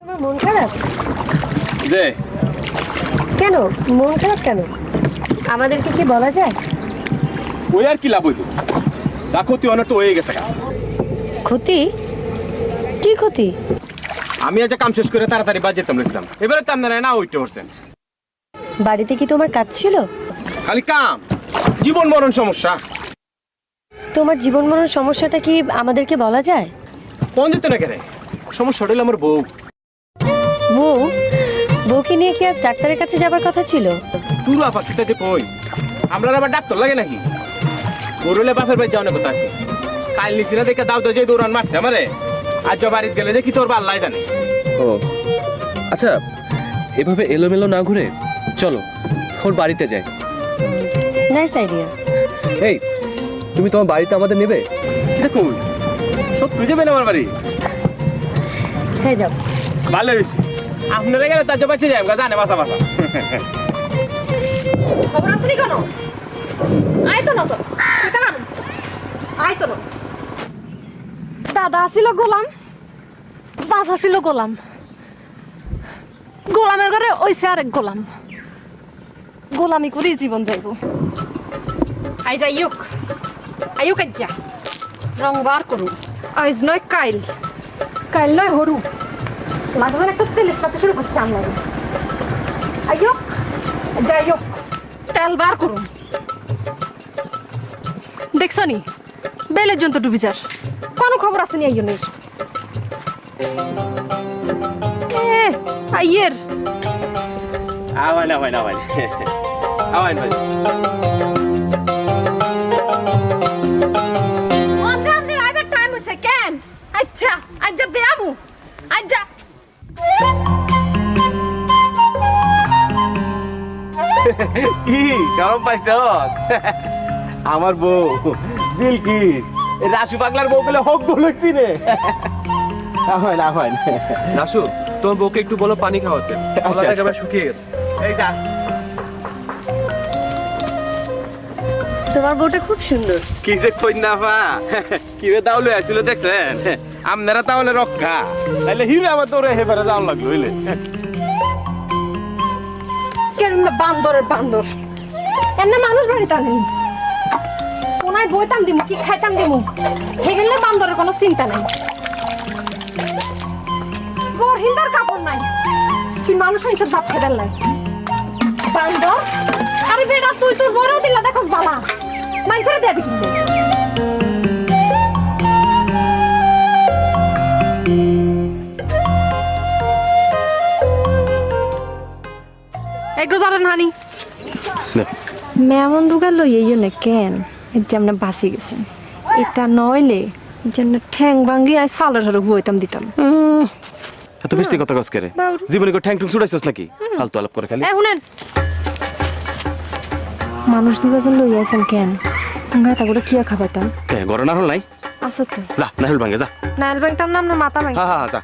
আমার মন খারাপ যে কেন? মন খারাপ কেন? আমাদেরকে কি বলা যায়? ওই আর কি লাভ হইল? যা ক্ষতি অনেক তো হয়ে গেছে। ক্ষতি? কি ক্ষতি? আমি আজ কাম শেষ করে তাড়াতাড়ি বাজ যেতাম বলেছিলাম, এবারে তো আপনারা না উঠতে পারছেন। বাড়িতে কি তোমার কাজ ছিল? খালি কাম, জীবন মরণ সমস্যা। তোমার জীবন মরণ সমস্যাটা কি আমাদেরকে বলা যায়? কোন যেত না কেন? সমস্যা হইল আমার বউ। বউ? বউকে নিয়ে কি আজ ডাক্তারের কাছে যাবার কথা ছিল? পুরো আপাতত যে কই আমরা আবার ডাক্তার লাগে নাকি? ওরলে বাপের বাড়ি যাওয়ার কথা আছে। কাল নিছি না দেখে দাও তো যে দৌড়ান মারছে আমারে। আজ বাড়িতে গেলে যে কি তোর বা আল্লাহ জানে। ও আচ্ছা, এভাবে এলোমেলো না ঘুরে চলো ওর বাড়িতে যাই। Nice idea. এই, তুমি তোমার বাড়িতে আমাদের নেবে? দেখুন সব তুই যাবেন আমার বাড়ি? হ্যাঁ যাও। ভালো হয়েছে, আপনারা গেলে তার জন্য বাঁচে যাই জানে বাসা বাসা। খবর আসলি কেন? আয় তো না তো আয় তো না। দাদা আসিল গোলাম, বাপ আসিল গোলাম, গোলামের ঘরে ওইছে আরেক গোলাম। গোলামি করেই জীবন যাইব। আই যাইক আইক আজ যা রং বার করু। আজ নয় কাইল, কাইল নয় হরু। লাগবে একটা তেলের সাথে শুরু করছে আমরা। আইক যাইক তেল বার করুন। দেখছ নি বেলের জন্তু ডুবি যার কোনো খবর আছে নি আইনের? আইয়ের আওয়ান আওয়ান আওয়ান আওয়ান ভাই। আপনাদের আইবার টাইম হইছে কেন? আচ্ছা আজ দেয়ামু আজ কি শরম পাইছ? আমার বউ বিলকিস রাসু পাগলার বউ বলে হোক বলেছি রে। আহ্বান আহ্বান। রাসু, তোমার বউকে একটু বলো পানি খাওয়াতে, গলাটা একেবারে শুকিয়ে গেছে। এই যা। তোমার বউটা খুব সুন্দর। কি যে কই না পা কি রে দাউলে আসিল দেখছেন? আপনারা তাহলে রক্ষা, তাহলে হিরে আমার তোরে হেবারে যাওয়ার লাগলো হইলে। কেরম না বান্দরের বান্দর। এমনি মানুষ বাড়িতে আনেন কোনায় বইতাম দিমু কি খাইতাম দিমু হেগেলে বান্দরের কোনো চিন্তা নাই। গোর হিন্দার কাপড় নাই কি মানুষ হিংসার বাপ খেদার নাই বান্দর। আরে বেটা তুই তোর বড় দিলা দেখোস বালা মানুষের দেবি কিন্তু। একটু ধরেন হানি মেমন দুগা লইয়ে না কেন যেমন বাঁচি গেছেন। এটা নইলে যেন ঠ্যাং ভাঙ্গি আর সালের হারে বইতাম দিতাম। এত বেশি কথা কস করে জীবনে কো ঠ্যাং ঠুং ছুড়াইছস নাকি? ফালতু আলাপ করে খালি। শুনেন মানুষ দুগাজন লইয়া আছেন কেন? গাতা করে কিয়া খাবাইতাম? গরনা হল নাই? আচ্ছা তো যা নাহল ভাঙ্গে যা। নাইল ভাঙতাম না আপনার মাথা ভাঙ। হ্যাঁ হ্যাঁ যা।